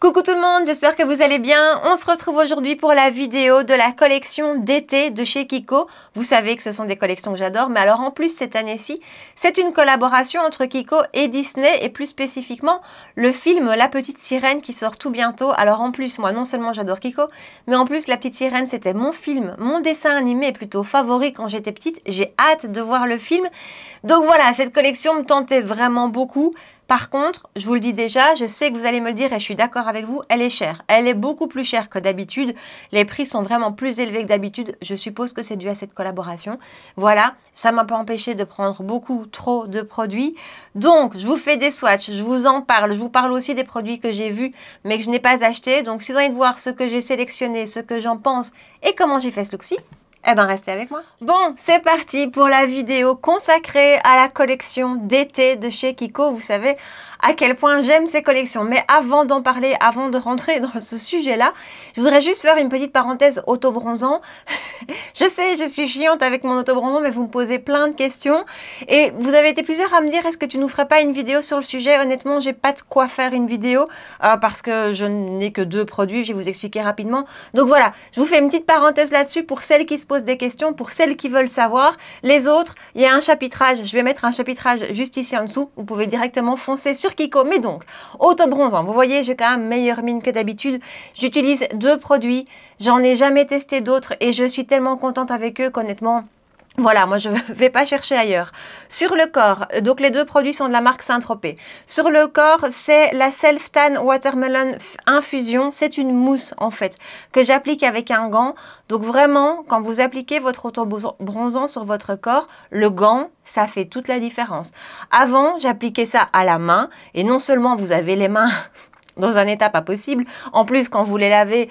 Coucou tout le monde, j'espère que vous allez bien. On se retrouve aujourd'hui pour la vidéo de la collection d'été de chez Kiko. Vous savez que ce sont des collections que j'adore, mais alors en plus cette année-ci, c'est une collaboration entre Kiko et Disney et plus spécifiquement le film La Petite Sirène qui sort tout bientôt. Alors en plus, moi non seulement j'adore Kiko, mais en plus La Petite Sirène c'était mon film, mon dessin animé plutôt favori quand j'étais petite. J'ai hâte de voir le film. Donc voilà, cette collection me tentait vraiment beaucoup. Par contre, je vous le dis déjà, je sais que vous allez me le dire et je suis d'accord avec vous, elle est chère. Elle est beaucoup plus chère que d'habitude. Les prix sont vraiment plus élevés que d'habitude. Je suppose que c'est dû à cette collaboration. Voilà, ça m'a pas empêché de prendre beaucoup trop de produits. Donc, je vous fais des swatchs, je vous en parle. Je vous parle aussi des produits que j'ai vus mais que je n'ai pas achetés. Donc, si vous avez envie de voir ce que j'ai sélectionné, ce que j'en pense et comment j'ai fait ce look-ci, eh ben restez avec moi. Bon, c'est parti pour la vidéo consacrée à la collection d'été de chez Kiko. Vous savez à quel point j'aime ces collections. Mais avant d'en parler, avant de rentrer dans ce sujet-là, je voudrais juste faire une petite parenthèse auto-bronzant. Je sais, je suis chiante avec mon auto-bronzant, mais vous me posez plein de questions. Et vous avez été plusieurs à me dire, est-ce que tu nous ferais pas une vidéo sur le sujet? Honnêtement, j'ai pas de quoi faire une vidéo parce que je n'ai que 2 produits. Je vais vous expliquer rapidement. Donc voilà, je vous fais une petite parenthèse là-dessus pour celles qui se posent des questions, pour celles qui veulent savoir. Les autres, il y a un chapitrage. Je vais mettre un chapitrage juste ici en dessous. Vous pouvez directement foncer sur Kiko. Mais donc, auto-bronzant, vous voyez, j'ai quand même meilleure mine que d'habitude. J'utilise 2 produits. J'en ai jamais testé d'autres et je suis tellement contente avec eux qu'honnêtement, voilà, moi je ne vais pas chercher ailleurs. Sur le corps, donc les 2 produits sont de la marque Saint-Tropez. Sur le corps, c'est la Self Tan Watermelon Infusion. C'est une mousse en fait que j'applique avec un gant. Donc vraiment, quand vous appliquez votre auto-bronzant sur votre corps, le gant, ça fait toute la différence. Avant, j'appliquais ça à la main et non seulement vous avez les mains dans un état pas possible. En plus, quand vous les lavez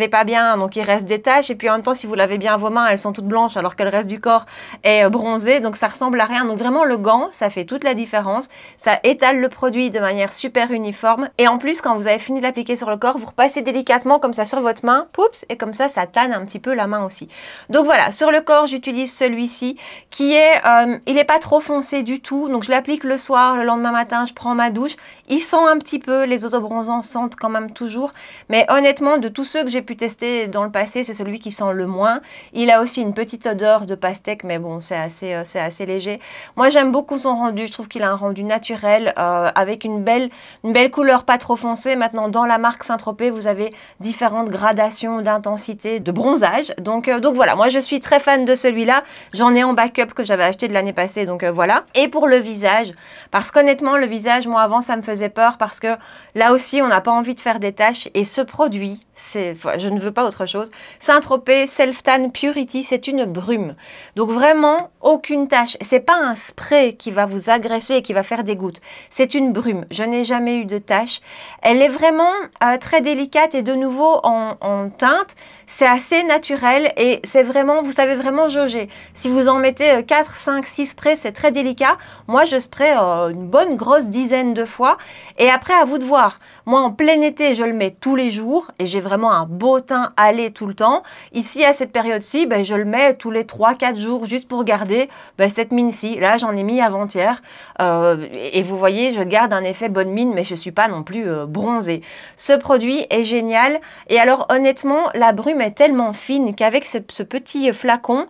pas bien, donc il reste des taches. Et puis en même temps, si vous lavez bien vos mains, elles sont toutes blanches alors que le reste du corps est bronzé. Donc ça ressemble à rien. Donc vraiment, le gant, ça fait toute la différence. Ça étale le produit de manière super uniforme. Et en plus, quand vous avez fini de l'appliquer sur le corps, vous repassez délicatement comme ça sur votre main. Poups, et comme ça tanne un petit peu la main aussi. Donc voilà, sur le corps, j'utilise celui-ci qui est, il est pas trop foncé du tout. Donc je l'applique le soir, le lendemain matin, je prends ma douche. Il sent un petit peu les autobronzants sentent quand même toujours, mais honnêtement de tous ceux que j'ai pu tester dans le passé, c'est celui qui sent le moins. Il a aussi une petite odeur de pastèque, mais bon, c'est assez léger. Moi j'aime beaucoup son rendu, je trouve qu'il a un rendu naturel avec une belle couleur pas trop foncée. Maintenant dans la marque Saint-Tropez, vous avez différentes gradations d'intensité de bronzage, donc voilà, moi je suis très fan de celui-là. J'en ai en backup que j'avais acheté de l'année passée, donc voilà. Et pour le visage, parce qu'honnêtement le visage, moi avant ça me faisait peur parce que là aussi on n'a pas envie de faire des taches et ce produit, je ne veux pas autre chose. Saint-Tropez Self Tan Purity, c'est une brume. Donc vraiment, aucune tache. C'est pas un spray qui va vous agresser et qui va faire des gouttes. C'est une brume. Je n'ai jamais eu de tache. Elle est vraiment très délicate et de nouveau en teinte. C'est assez naturel et c'est vraiment, vous savez vraiment jauger. Si vous en mettez 4, 5, 6 sprays, c'est très délicat. Moi, je spray une bonne grosse dizaine de fois et après, à vous de voir. Moi, en plein été, je le mets tous les jours et j'ai vraiment un beau teint allé tout le temps. Ici, à cette période-ci, je le mets tous les 3-4 jours juste pour garder cette mine-ci. Là, j'en ai mis avant-hier et vous voyez, je garde un effet bonne mine, mais je ne suis pas non plus bronzée. Ce produit est génial et alors honnêtement, la brume est tellement fine qu'avec ce petit flacon,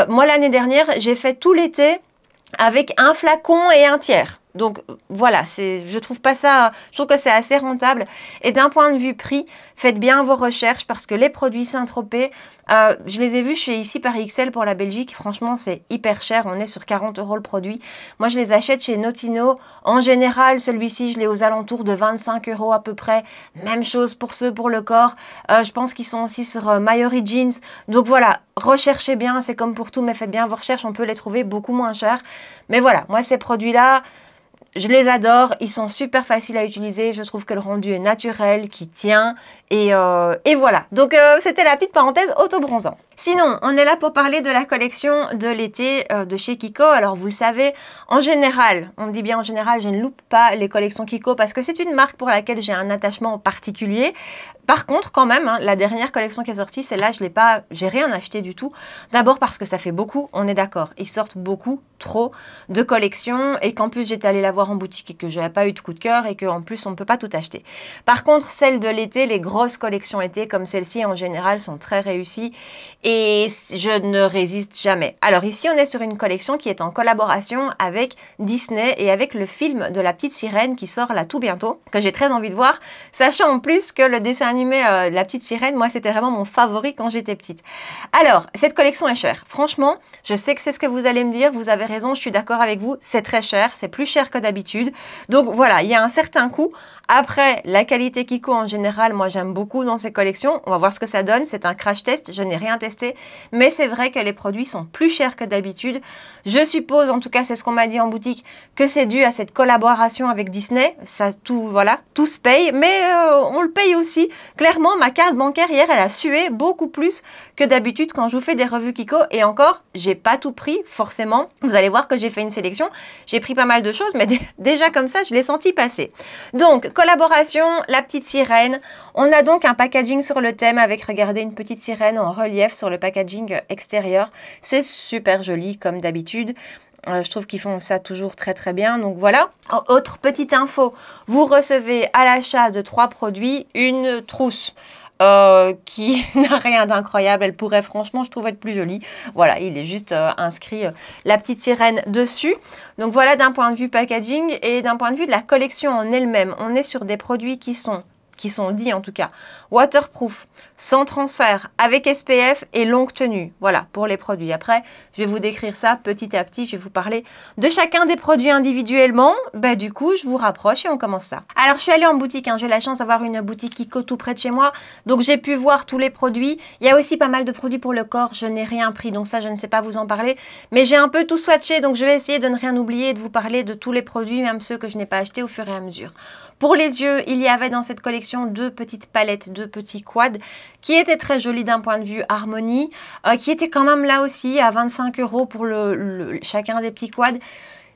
moi l'année dernière, j'ai fait tout l'été avec un flacon et un tiers. Donc voilà, je trouve pas ça, je trouve que c'est assez rentable. Et d'un point de vue prix, faites bien vos recherches parce que les produits Saint-Tropez, je les ai vus chez Ici Paris XL pour la Belgique. Franchement, c'est hyper cher. On est sur 40 € le produit. Moi, je les achète chez Notino. En général, celui-ci, je l'ai aux alentours de 25 € à peu près. Même chose pour ceux pour le corps. Je pense qu'ils sont aussi sur Maori Jeans. Donc voilà, recherchez bien. C'est comme pour tout, mais faites bien vos recherches. On peut les trouver beaucoup moins chers. Mais voilà, moi, ces produits-là, je les adore, ils sont super faciles à utiliser, je trouve que le rendu est naturel, qui tient, et voilà. Donc c'était la petite parenthèse auto-bronzant. Sinon, on est là pour parler de la collection de l'été de chez Kiko. Alors, vous le savez, en général, on dit bien en général, je ne loupe pas les collections Kiko parce que c'est une marque pour laquelle j'ai un attachement particulier. Par contre, quand même, hein, la dernière collection qui est sortie, celle-là, j'ai rien acheté du tout. D'abord parce que ça fait beaucoup, on est d'accord. Ils sortent beaucoup, trop de collections et qu'en plus j'étais allée la voir en boutique et que j'avais pas eu de coup de cœur et qu'en plus on ne peut pas tout acheter. Par contre, celles de l'été, les grosses collections été comme celle-ci en général sont très réussies et je ne résiste jamais. Alors ici, on est sur une collection qui est en collaboration avec Disney et avec le film de la petite sirène qui sort là tout bientôt, que j'ai très envie de voir, sachant en plus que le dessin animé de la petite sirène, moi c'était vraiment mon favori quand j'étais petite. Alors, cette collection est chère. Franchement, je sais que c'est ce que vous allez me dire, vous avez raison, je suis d'accord avec vous, c'est très cher, c'est plus cher que d'habitude. Donc voilà, il y a un certain coût. Après, la qualité Kiko en général, moi j'aime beaucoup dans ces collections. On va voir ce que ça donne, c'est un crash test, je n'ai rien testé. Mais c'est vrai que les produits sont plus chers que d'habitude. Je suppose, en tout cas c'est ce qu'on m'a dit en boutique, que c'est dû à cette collaboration avec Disney. Ça, tout, voilà, tout se paye, mais on le paye aussi. Clairement, ma carte bancaire hier, elle a sué beaucoup plus que d'habitude quand je vous fais des revues Kiko. Et encore, j'ai pas tout pris, forcément. Vous allez voir que j'ai fait une sélection. J'ai pris pas mal de choses, mais déjà comme ça, je l'ai senti passer. Donc, collaboration, la petite sirène. On a donc un packaging sur le thème avec, regardez, une petite sirène en relief sur le packaging extérieur. C'est super joli, comme d'habitude. Je trouve qu'ils font ça toujours très très bien. Donc voilà. Autre petite info, vous recevez à l'achat de 3 produits une trousse. Qui n'a rien d'incroyable, elle pourrait franchement, je trouve, être plus jolie. Voilà, il est juste inscrit la petite sirène dessus. Donc voilà d'un point de vue packaging et d'un point de vue de la collection en elle-même. On est sur des produits qui sont dits en tout cas waterproof, sans transfert, avec SPF et longue tenue. Voilà pour les produits. Après, je vais vous décrire ça petit à petit. Je vais vous parler de chacun des produits individuellement. Ben, du coup, je vous rapproche et on commence ça. Alors, je suis allée en boutique. Hein. J'ai la chance d'avoir une boutique Kiko tout près de chez moi. Donc, j'ai pu voir tous les produits. Il y a aussi pas mal de produits pour le corps. Je n'ai rien pris. Donc, ça, je ne sais pas vous en parler. Mais j'ai un peu tout swatché. Donc, je vais essayer de ne rien oublier et de vous parler de tous les produits, même ceux que je n'ai pas achetés au fur et à mesure. Pour les yeux, il y avait dans cette collection 2 petites palettes, 2 petits quads qui étaient très jolis d'un point de vue harmonie, qui étaient quand même là aussi à 25 € pour chacun des petits quads.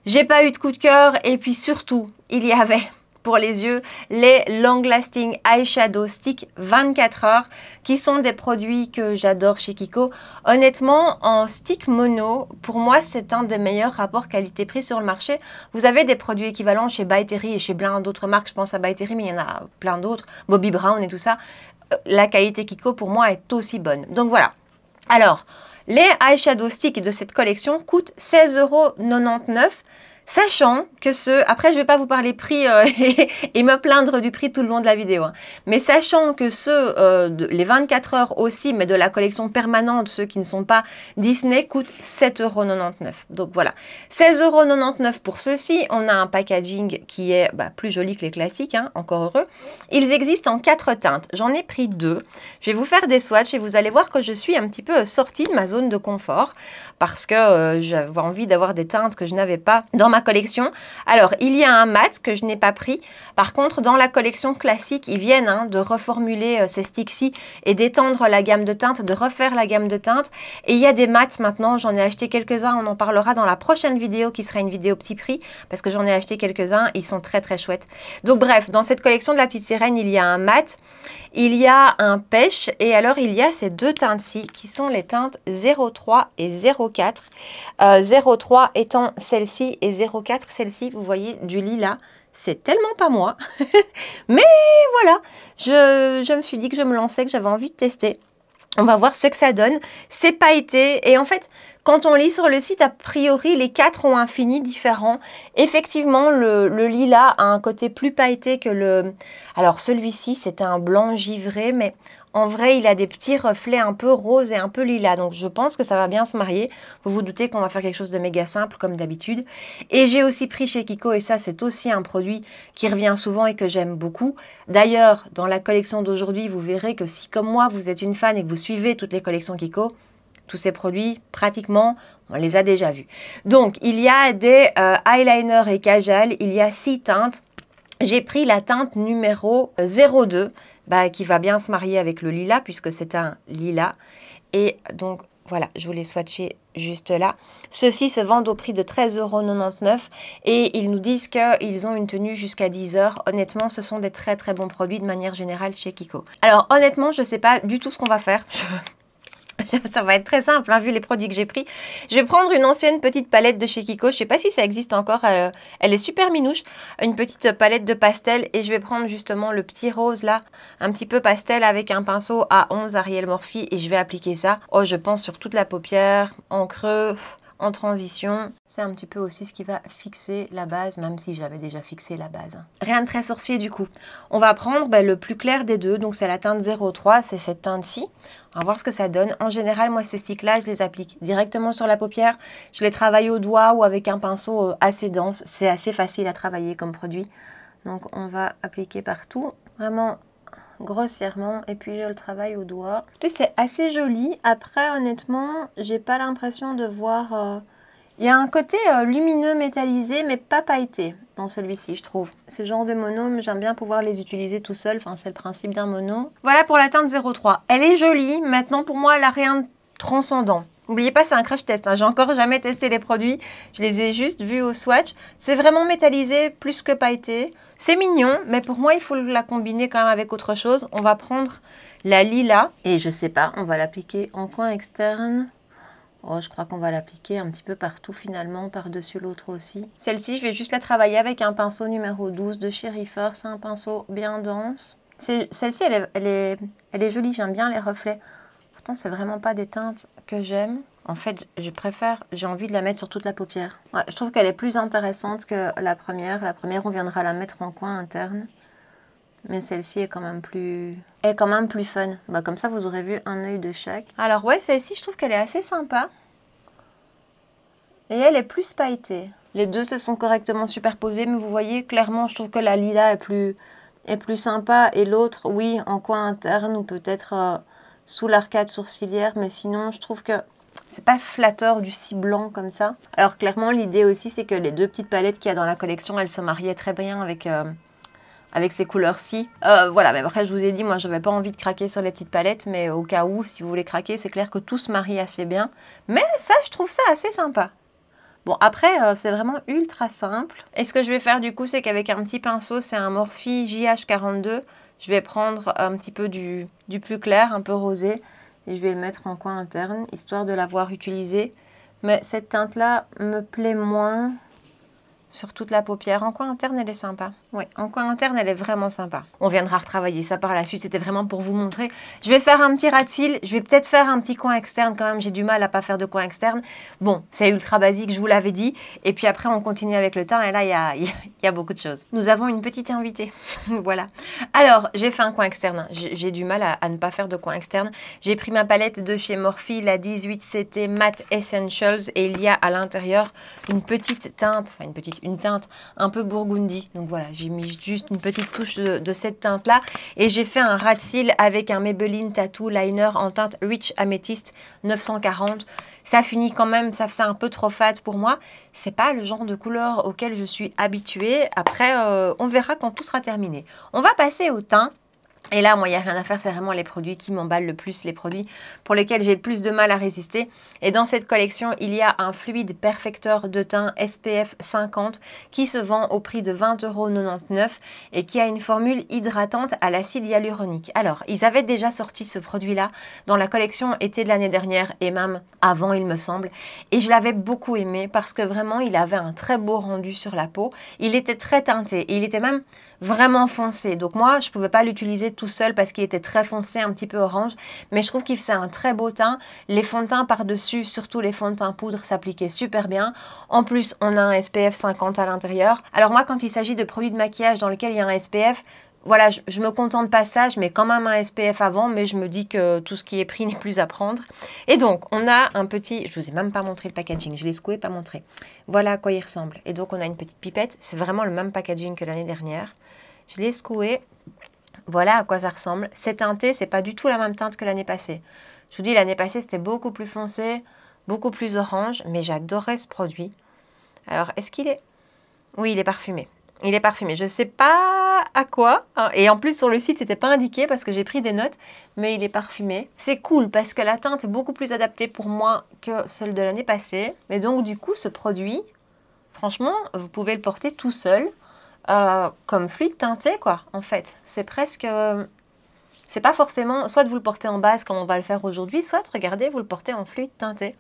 J'ai pas eu de coup de cœur et puis surtout, il y avait pour les yeux les Long Lasting Eyeshadow Stick 24 heures qui sont des produits que j'adore chez Kiko. Honnêtement, en stick mono, pour moi, c'est un des meilleurs rapports qualité-prix sur le marché. Vous avez des produits équivalents chez By Terry et chez plein d'autres marques. Je pense à By Terry, mais il y en a plein d'autres. Bobbi Brown et tout ça. La qualité Kiko, pour moi, est aussi bonne. Donc voilà. Alors, les eyeshadow sticks de cette collection coûtent 16,99 €. Sachant que après je vais pas vous parler prix et me plaindre du prix tout le long de la vidéo, hein. Mais sachant que les 24 heures aussi, mais de la collection permanente, ceux qui ne sont pas Disney, coûtent 7,99 €. Donc voilà, 16,99 € pour ceux-ci. On a un packaging qui est plus joli que les classiques, hein, encore heureux. Ils existent en 4 teintes. J'en ai pris 2. Je vais vous faire des swatchs et vous allez voir que je suis un petit peu sortie de ma zone de confort parce que j'avais envie d'avoir des teintes que je n'avais pas dans ma collection. Alors, il y a un mat que je n'ai pas pris. Par contre, dans la collection classique, ils viennent de reformuler ces sticks-ci et d'étendre la gamme de teintes, de refaire la gamme de teintes. Et il y a des mats maintenant, j'en ai acheté quelques-uns, on en parlera dans la prochaine vidéo qui sera une vidéo petit prix parce que j'en ai acheté quelques-uns, ils sont très très chouettes. Donc bref, dans cette collection de la petite sirène, il y a un mat, il y a un pêche et alors il y a ces 2 teintes-ci qui sont les teintes 03 et 04. 03 étant celle-ci et 04 celle-ci, vous voyez du lilas. C'est tellement pas moi. Mais voilà, je me suis dit que je me lançais, que j'avais envie de tester. On va voir ce que ça donne. C'est pailleté. Et en fait, quand on lit sur le site, a priori, les 4 ont un fini différent. Effectivement, le lilas a un côté plus pailleté que le... Alors, celui-ci, c'est un blanc givré, mais... En vrai, il a des petits reflets un peu rose et un peu lilas. Donc, je pense que ça va bien se marier. Vous vous doutez qu'on va faire quelque chose de méga simple, comme d'habitude. Et j'ai aussi pris chez Kiko, et ça, c'est aussi un produit qui revient souvent et que j'aime beaucoup. D'ailleurs, dans la collection d'aujourd'hui, vous verrez que si, comme moi, vous êtes une fan et que vous suivez toutes les collections Kiko, tous ces produits, pratiquement, on les a déjà vus. Donc, il y a des eyeliners et kajal. Il y a 6 teintes. J'ai pris la teinte numéro 02. Qui va bien se marier avec le lilas puisque c'est un lilas. Et donc, voilà, je vous les swatché juste là. Ceux-ci se vendent au prix de 13,99 € et ils nous disent qu'ils ont une tenue jusqu'à 10 heures. Honnêtement, ce sont des très très bons produits de manière générale chez Kiko. Alors honnêtement, je ne sais pas du tout ce qu'on va faire. Ça va être très simple, hein, vu les produits que j'ai pris. Je vais prendre une ancienne petite palette de chez Kiko. Je ne sais pas si ça existe encore. Elle est super minouche. Une petite palette de pastel. Et je vais prendre justement le petit rose là. Un petit peu pastel avec un pinceau A11 Ariel Morphe. Et je vais appliquer ça. Oh, je pense sur toute la paupière, en creux, en transition. C'est un petit peu aussi ce qui va fixer la base, même si j'avais déjà fixé la base. Rien de très sorcier du coup. On va prendre le plus clair des deux, donc c'est la teinte 03, c'est cette teinte-ci. On va voir ce que ça donne. En général, moi, ces sticks-là, je les applique directement sur la paupière. Je les travaille au doigt ou avec un pinceau assez dense. C'est assez facile à travailler comme produit. Donc, on va appliquer partout, vraiment grossièrement, et puis je le travaille au doigt. Écoutez, c'est assez joli. Après, honnêtement, j'ai pas l'impression de voir... Il y a un côté lumineux métallisé, mais pas pailleté dans celui-ci, je trouve. Ce genre de mono, j'aime bien pouvoir les utiliser tout seul. Enfin, c'est le principe d'un mono. Voilà pour la teinte 03. Elle est jolie. Maintenant, pour moi, elle n'a rien de transcendant. N'oubliez pas, c'est un crash test. Hein. J'ai encore jamais testé les produits. Je les ai juste vus au swatch. C'est vraiment métallisé plus que pailleté. C'est mignon, mais pour moi, il faut la combiner quand même avec autre chose. On va prendre la lilas. Et je sais pas, on va l'appliquer en coin externe. Oh, je crois qu'on va l'appliquer un petit peu partout finalement, par-dessus l'autre aussi. Celle-ci, je vais juste la travailler avec un pinceau numéro 12 de chez Reefer. C'est un pinceau bien dense. Celle-ci, elle est jolie, j'aime bien les reflets. Pourtant, c'est vraiment pas des teintes que j'aime. En fait, j'ai envie de la mettre sur toute la paupière. Ouais, je trouve qu'elle est plus intéressante que la première. La première, on viendra la mettre en coin interne. Mais celle-ci est quand même plus fun. Bah, comme ça, vous aurez vu un œil de chaque. Alors ouais, celle-ci, je trouve qu'elle est assez sympa. Et elle est plus pailletée. Les deux se sont correctement superposés, mais vous voyez, clairement, je trouve que la lilas est plus sympa. Et l'autre, oui, en coin interne ou peut-être sous l'arcade sourcilière. Mais sinon, je trouve que c'est pas flatteur du si blanc comme ça. Alors clairement, l'idée aussi, c'est que les deux petites palettes qu'il y a dans la collection, elles se mariaient très bien avec ces couleurs-ci. Voilà, mais après, je vous ai dit, moi, je n'avais pas envie de craquer sur les petites palettes, mais au cas où, si vous voulez craquer, c'est clair que tout se marie assez bien. Mais ça, je trouve ça assez sympa. Bon, après, c'est vraiment ultra simple. Et ce que je vais faire, du coup, c'est qu'avec un petit pinceau, c'est un Morphe JH42, je vais prendre un petit peu du plus clair, un peu rosé, et je vais le mettre en coin interne, histoire de l'avoir utilisé. Mais cette teinte-là me plaît moins sur toute la paupière. En coin interne, elle est sympa. Oui, en coin interne, elle est vraiment sympa. On viendra retravailler ça par la suite. C'était vraiment pour vous montrer. Je vais faire un petit ras de cils. Je vais peut-être faire un petit coin externe quand même. J'ai du mal à pas faire de coin externe. Bon, c'est ultra basique, je vous l'avais dit. Et puis après, on continue avec le teint. Et là, il y a beaucoup de choses. Nous avons une petite invitée. Voilà. Alors, j'ai fait un coin externe. J'ai du mal à ne pas faire de coin externe. J'ai pris ma palette de chez Morphe, la 18CT Matte Essentials. Et il y a à l'intérieur une petite teinte, enfin une teinte un peu burgundy. Donc voilà, j'ai mis juste une petite touche de cette teinte-là. Et j'ai fait un ras de cils avec un Maybelline Tattoo Liner en teinte Rich Amethyst 940. Ça finit quand même, ça fait un peu trop fade pour moi. C'est pas le genre de couleur auquel je suis habituée. Après, on verra quand tout sera terminé. On va passer au teint. Et là, moi, il n'y a rien à faire, c'est vraiment les produits qui m'emballent le plus, les produits pour lesquels j'ai le plus de mal à résister. Et dans cette collection, il y a un fluide perfecteur de teint SPF 50 qui se vend au prix de 20,99 € et qui a une formule hydratante à l'acide hyaluronique. Alors, ils avaient déjà sorti ce produit-là dans la collection été de l'année dernière et même avant, il me semble. Et je l'avais beaucoup aimé parce que vraiment, il avait un très beau rendu sur la peau. Il était très teinté et il était même vraiment foncé. Donc moi, je ne pouvais pas l'utiliser tout seul parce qu'il était très foncé, un petit peu orange. Mais je trouve qu'il faisait un très beau teint. Les fonds de teint par-dessus, surtout les fonds de teint poudre, s'appliquaient super bien. En plus, on a un SPF 50 à l'intérieur. Alors moi, quand il s'agit de produits de maquillage dans lesquels il y a un SPF, voilà, je me contente pas ça, je mets quand même un SPF avant, mais je me dis que tout ce qui est pris n'est plus à prendre. Et donc, on a un petit... Je vous ai même pas montré le packaging, je l'ai secoué, pas montré. Voilà à quoi il ressemble. Et donc, on a une petite pipette. C'est vraiment le même packaging que l'année dernière. Je l'ai secoué. Voilà à quoi ça ressemble. C'est teinté, c'est pas du tout la même teinte que l'année passée. Je vous dis, l'année passée, c'était beaucoup plus foncé, beaucoup plus orange, mais j'adorais ce produit. Alors, est-ce qu'il est... Oui, il est parfumé. Il est parfumé. Je ne sais pas à quoi. Hein. Et en plus, sur le site, c'était pas indiqué parce que j'ai pris des notes, mais il est parfumé. C'est cool parce que la teinte est beaucoup plus adaptée pour moi que celle de l'année passée. Mais donc, du coup, ce produit, franchement, vous pouvez le porter tout seul, comme fluide teinté, quoi, en fait. C'est presque... c'est pas forcément... Soit vous le portez en base, comme on va le faire aujourd'hui, soit, regardez, vous le portez en fluide teinté.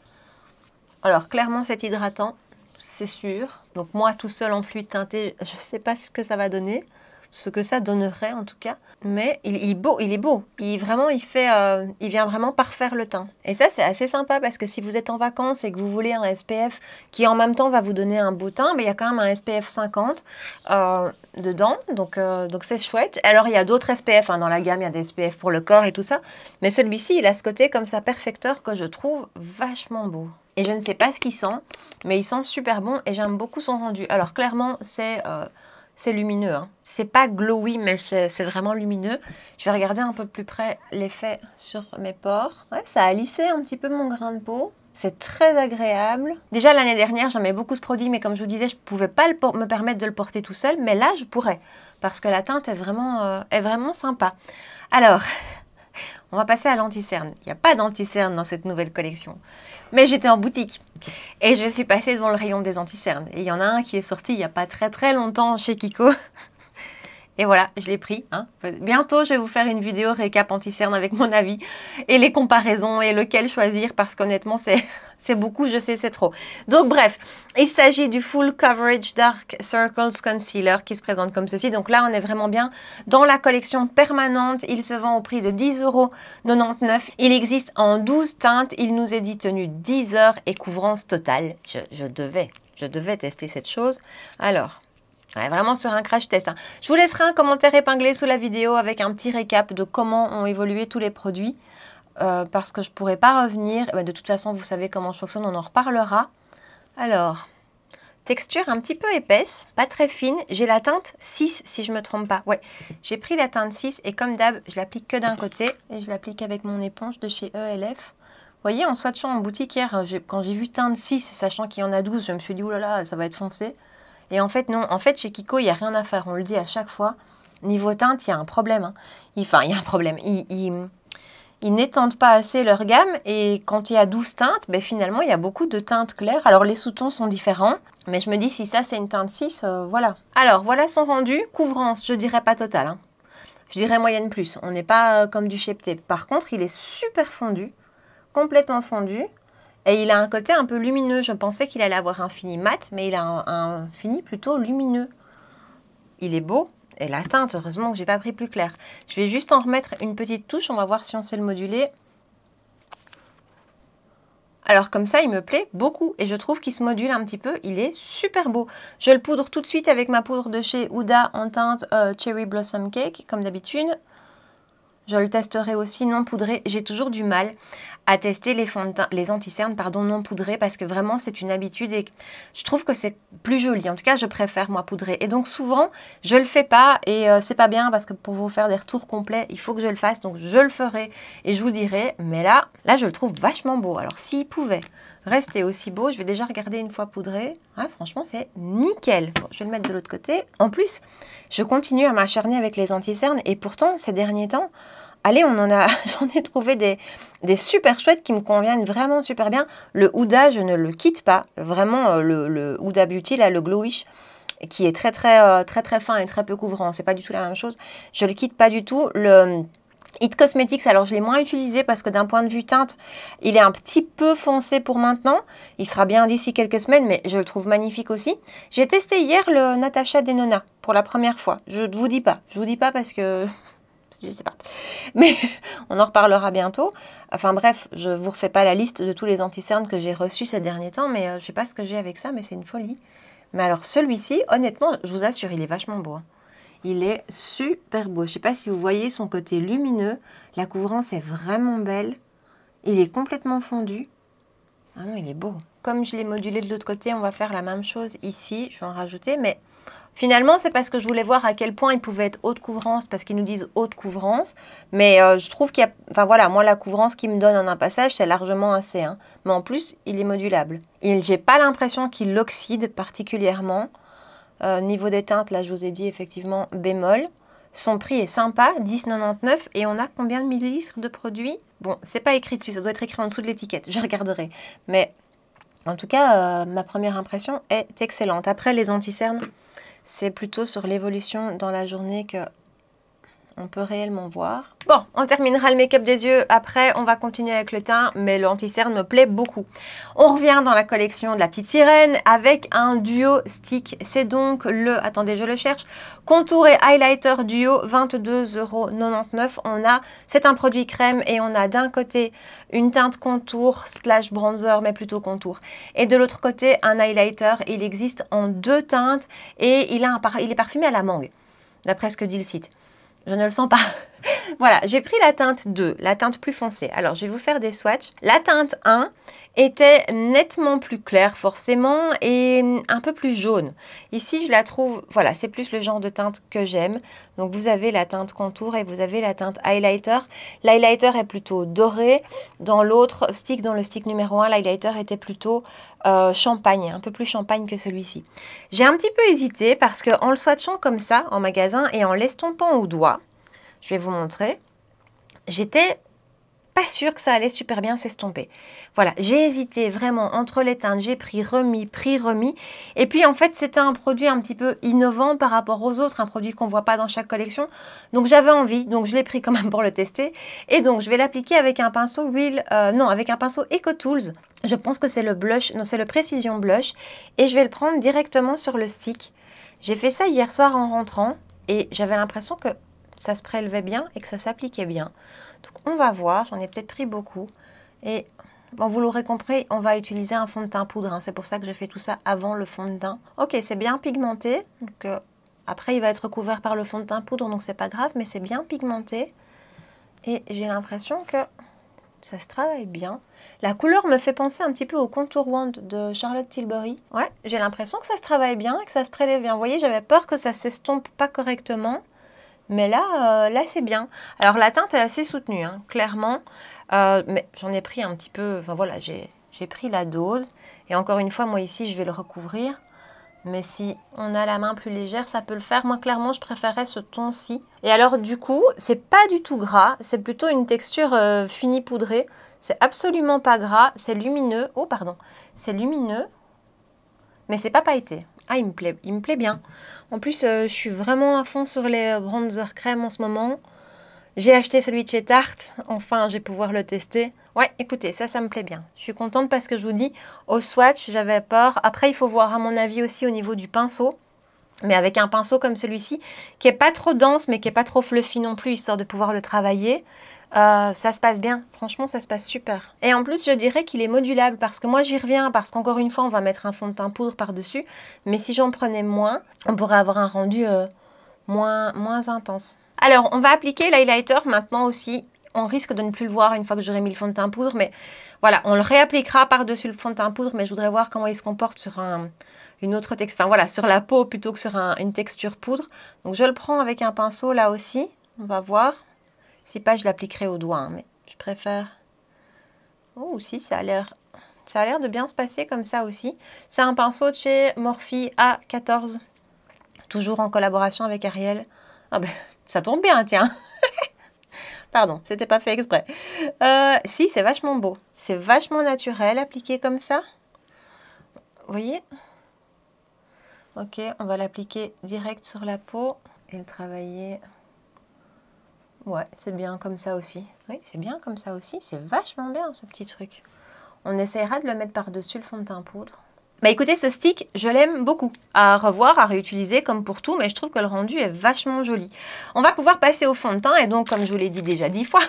Alors, clairement, c'est hydratant. C'est sûr. Donc moi, tout seul en fluide teinté, je ne sais pas ce que ça va donner, ce que ça donnerait en tout cas. Mais il est beau, il est beau. Il vient vraiment parfaire le teint. Et ça, c'est assez sympa parce que si vous êtes en vacances et que vous voulez un SPF qui en même temps va vous donner un beau teint, mais il y a quand même un SPF 50 dedans, donc c'est chouette. Alors il y a d'autres SPF hein, dans la gamme, il y a des SPF pour le corps et tout ça, mais celui-ci, il a ce côté comme ça perfecteur que je trouve vachement beau. Et je ne sais pas ce qu'il sent, mais il sent super bon et j'aime beaucoup son rendu. Alors clairement, c'est lumineux. Hein. C'est pas glowy, mais c'est vraiment lumineux. Je vais regarder un peu plus près l'effet sur mes pores. Ouais, ça a lissé un petit peu mon grain de peau. C'est très agréable. Déjà, l'année dernière, j'aimais beaucoup ce produit, mais comme je vous disais, je ne pouvais pas me permettre de le porter tout seul. Mais là, je pourrais, parce que la teinte est vraiment sympa. Alors... on va passer à l'anti-cerne. Il n'y a pas d'anti-cerne dans cette nouvelle collection. Mais j'étais en boutique et je suis passée devant le rayon des anti-cernes. Et il y en a un qui est sorti il n'y a pas très longtemps chez Kiko. Et voilà, je l'ai pris. Hein. Bientôt, je vais vous faire une vidéo récap anti-cerne avec mon avis et les comparaisons et lequel choisir parce qu'honnêtement, c'est beaucoup, je sais, c'est trop. Donc bref, il s'agit du Full Coverage Dark Circles Concealer qui se présente comme ceci. Donc là, on est vraiment bien dans la collection permanente. Il se vend au prix de 10,99 €. Il existe en 12 teintes. Il nous est dit tenu 10 heures et couvrance totale. Je devais tester cette chose. Alors... ouais, vraiment sur un crash test. Hein. Je vous laisserai un commentaire épinglé sous la vidéo avec un petit récap de comment ont évolué tous les produits. Parce que je ne pourrais pas revenir. De toute façon, vous savez comment je fonctionne, on en reparlera. Alors, texture un petit peu épaisse, pas très fine. J'ai la teinte 6 si je ne me trompe pas. Ouais, j'ai pris la teinte 6 et comme d'hab, je l'applique que d'un côté. Et je l'applique avec mon éponge de chez ELF. Vous voyez, en swatchant en boutique hier, quand j'ai vu teinte 6, sachant qu'il y en a 12, je me suis dit, oulala, ça va être foncé. Et en fait, non. En fait, chez Kiko, il n'y a rien à faire. On le dit à chaque fois. Niveau teinte, il y a un problème. Hein. Enfin, il y a un problème. Ils n'étendent pas assez leur gamme. Et quand il y a 12 teintes, ben, finalement, il y a beaucoup de teintes claires. Alors, les sous-tons sont différents. Mais je me dis, si ça, c'est une teinte 6, voilà. Alors, voilà son rendu. Couvrance, je dirais pas totale. Hein. Je dirais moyenne plus. On n'est pas comme du Chepté. Par contre, il est super fondu. Complètement fondu. Et il a un côté un peu lumineux. Je pensais qu'il allait avoir un fini mat, mais il a un fini plutôt lumineux. Il est beau. Et la teinte, heureusement que j'ai pas pris plus clair. Je vais juste en remettre une petite touche. On va voir si on sait le moduler. Alors comme ça, il me plaît beaucoup. Et je trouve qu'il se module un petit peu. Il est super beau. Je le poudre tout de suite avec ma poudre de chez Huda en teinte Cherry Blossom Cake, comme d'habitude. Je le testerai aussi non poudré. J'ai toujours du mal à tester les anti-cernes non poudrés parce que vraiment c'est une habitude et je trouve que c'est plus joli. En tout cas, je préfère moi poudrer. Et donc souvent, je le fais pas et c'est pas bien parce que pour vous faire des retours complets, il faut que je le fasse. Donc je le ferai et je vous dirai. Mais là je le trouve vachement beau. Alors s'il pouvait rester aussi beau, je vais déjà regarder une fois poudré. Ah, franchement, c'est nickel. Bon, je vais le mettre de l'autre côté. En plus, je continue à m'acharner avec les anti-cernes et pourtant, ces derniers temps, allez, j'en ai trouvé des super chouettes qui me conviennent vraiment super bien. Le Huda, je ne le quitte pas. Vraiment, le Huda Beauty, là, le Glowish, qui est très fin et très peu couvrant. C'est pas du tout la même chose. Je le quitte pas du tout. Le It Cosmetics, alors je l'ai moins utilisé parce que d'un point de vue teinte, il est un petit peu foncé pour maintenant. Il sera bien d'ici quelques semaines, mais je le trouve magnifique aussi. J'ai testé hier le Natasha Denona pour la première fois. Je ne vous dis pas. Je vous dis pas parce que... je sais pas. Mais on en reparlera bientôt. Enfin bref, je vous refais pas la liste de tous les anti-cernes que j'ai reçus ces derniers temps, mais je sais pas ce que j'ai avec ça, mais c'est une folie. Mais alors celui-ci, honnêtement, je vous assure, il est vachement beau. Hein. Il est super beau. Je sais pas si vous voyez son côté lumineux. La couvrance est vraiment belle. Il est complètement fondu. Ah non, il est beau. Comme je l'ai modulé de l'autre côté, on va faire la même chose ici. Je vais en rajouter, mais... finalement, c'est parce que je voulais voir à quel point il pouvait être haute couvrance, parce qu'ils nous disent haute couvrance. Mais je trouve qu'il y a... enfin voilà, moi, la couvrance qu'il me donne en un passage, c'est largement assez. Hein. Mais en plus, il est modulable. Et j'ai pas l'impression qu'il l'oxyde particulièrement. Niveau des teintes, là, je vous ai dit effectivement bémol. Son prix est sympa, 10,99 et on a combien de millilitres de produit? Bon, c'est pas écrit dessus, ça doit être écrit en dessous de l'étiquette, je regarderai. Mais en tout cas, ma première impression est excellente. Après, les anti-cernes, c'est plutôt sur l'évolution dans la journée que on peut réellement voir. Bon, on terminera le make-up des yeux. Après, on va continuer avec le teint, mais l'anti-cerne me plaît beaucoup. On revient dans la collection de la petite sirène avec un duo stick. C'est donc le, attendez, je le cherche, contour et highlighter duo, 22,99 €. C'est un produit crème et on a d'un côté une teinte contour slash bronzer, mais plutôt contour. Et de l'autre côté, un highlighter. Il existe en 2 teintes et il est parfumé à la mangue, d'après ce que dit le site. Je ne le sens pas. Voilà, j'ai pris la teinte 2, la teinte plus foncée. Alors, je vais vous faire des swatchs. La teinte 1 était nettement plus claire, forcément, et un peu plus jaune. Ici, je la trouve, voilà, c'est plus le genre de teinte que j'aime. Donc, vous avez la teinte contour et vous avez la teinte highlighter. L'highlighter est plutôt doré. Dans l'autre stick, dans le stick numéro 1, l'highlighter était plutôt champagne, un peu plus champagne que celui-ci. J'ai un petit peu hésité parce qu'en le swatchant comme ça en magasin et en l'estompant au doigt, je vais vous montrer, j'étais pas sûre que ça allait super bien s'estomper. Voilà, j'ai hésité vraiment entre les teintes, j'ai pris remis. Et puis en fait, c'était un produit un petit peu innovant par rapport aux autres, un produit qu'on ne voit pas dans chaque collection. Donc j'avais envie, donc je l'ai pris quand même pour le tester. Et donc je vais l'appliquer avec un pinceau avec un pinceau EcoTools. Je pense que c'est le blush, non, c'est le Precision Blush. Et je vais le prendre directement sur le stick. J'ai fait ça hier soir en rentrant et j'avais l'impression que ça se prélevait bien et que ça s'appliquait bien. Donc on va voir, j'en ai peut-être pris beaucoup. Et bon, vous l'aurez compris, on va utiliser un fond de teint poudre. Hein. C'est pour ça que j'ai fait tout ça avant le fond de teint. Ok, c'est bien pigmenté. Donc, après, il va être recouvert par le fond de teint poudre, donc c'est pas grave, mais c'est bien pigmenté. Et j'ai l'impression que ça se travaille bien. La couleur me fait penser un petit peu au Contour Wand de Charlotte Tilbury. Ouais, j'ai l'impression que ça se travaille bien et que ça se prélève bien. Vous voyez, j'avais peur que ça s'estompe pas correctement. Mais là, c'est bien. Alors, la teinte est assez soutenue, hein, clairement. Mais j'en ai pris un petit peu... Enfin, voilà, j'ai pris la dose. Et encore une fois, moi, ici, je vais le recouvrir. Mais si on a la main plus légère, ça peut le faire. Moi, clairement, je préférais ce ton-ci. Et alors, du coup, c'est pas du tout gras. C'est plutôt une texture finie poudrée. C'est absolument pas gras. C'est lumineux. Oh, pardon. C'est lumineux. Mais c'est pas pailleté. Ah, il me plaît bien. En plus, je suis vraiment à fond sur les bronzer crème en ce moment. J'ai acheté celui de chez Tarte. Enfin, je vais pouvoir le tester. Ouais, écoutez, ça me plaît bien. Je suis contente parce que je vous dis, au swatch, j'avais peur. Après, il faut voir, à mon avis, aussi au niveau du pinceau. Mais avec un pinceau comme celui-ci, qui n'est pas trop dense, mais qui n'est pas trop fluffy non plus, histoire de pouvoir le travailler. Ça se passe bien, franchement ça se passe super. Et en plus je dirais qu'il est modulable parce que moi j'y reviens parce qu'encore une fois on va mettre un fond de teint poudre par dessus, mais si j'en prenais moins, on pourrait avoir un rendu moins intense. Alors on va appliquer l'highlighter maintenant aussi. On risque de ne plus le voir une fois que j'aurai mis le fond de teint poudre, mais voilà, on le réappliquera par-dessus le fond de teint poudre, mais je voudrais voir comment il se comporte sur une autre texture, enfin voilà, sur la peau plutôt que sur une texture poudre. Donc je le prends avec un pinceau là aussi, on va voir. Si pas, je l'appliquerai au doigt, hein, mais je préfère... Oh, si, ça a l'air de bien se passer comme ça aussi. C'est un pinceau de chez Morphe A14, toujours en collaboration avec Ariel. Ah ben, ça tombe bien, tiens. Pardon, c'était pas fait exprès. Si, c'est vachement beau. C'est vachement naturel, appliqué comme ça. Vous voyez? Ok, on va l'appliquer direct sur la peau et le travailler... Ouais, c'est bien comme ça aussi. Oui, c'est bien comme ça aussi. C'est vachement bien ce petit truc. On essaiera de le mettre par-dessus le fond de teint poudre. Bah écoutez, ce stick, je l'aime beaucoup. À revoir, à réutiliser comme pour tout, mais je trouve que le rendu est vachement joli. On va pouvoir passer au fond de teint et donc, comme je vous l'ai dit déjà 10 fois,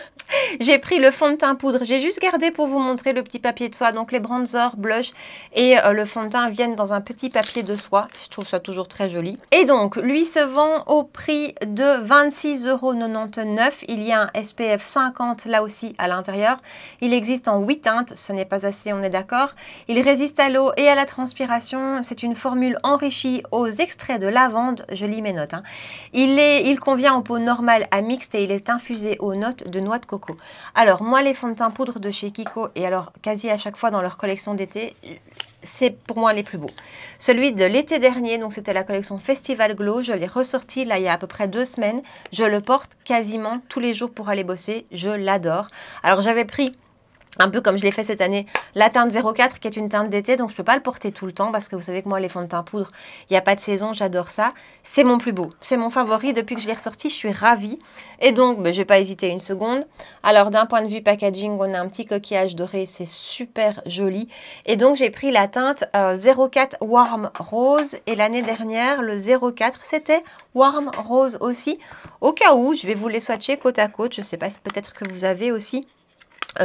j'ai pris le fond de teint poudre. J'ai juste gardé pour vous montrer le petit papier de soie. Donc les bronzers, blush et le fond de teint viennent dans un petit papier de soie. Je trouve ça toujours très joli. Et donc, lui se vend au prix de 26,99 €. Il y a un SPF 50 là aussi à l'intérieur. Il existe en 8 teintes. Ce n'est pas assez, on est d'accord. Il résiste à l'eau et à la transpiration. C'est une formule enrichie aux extraits de lavande. Je lis mes notes. Hein. Il convient aux peaux normales à mixte et il est infusé aux notes de noix de coco. Alors, moi, les fonds de teint poudre de chez Kiko, et alors quasi à chaque fois dans leur collection d'été, c'est pour moi les plus beaux. Celui de l'été dernier, donc c'était la collection Festival Glow, je l'ai ressorti là il y a à peu près 2 semaines. Je le porte quasiment tous les jours pour aller bosser, je l'adore. Alors j'avais pris, un peu comme je l'ai fait cette année, la teinte 04 qui est une teinte d'été, donc je ne peux pas le porter tout le temps parce que vous savez que moi les fonds de teint poudre, il n'y a pas de saison, j'adore ça. C'est mon plus beau, c'est mon favori depuis que je l'ai ressorti, je suis ravie. Et donc, je n'ai pas hésité une seconde. Alors d'un point de vue packaging, on a un petit coquillage doré, c'est super joli. Et donc j'ai pris la teinte 04 Warm Rose et l'année dernière, le 04, c'était Warm Rose aussi. Au cas où, je vais vous les swatcher côte à côte, je ne sais pas, peut-être que vous avez aussi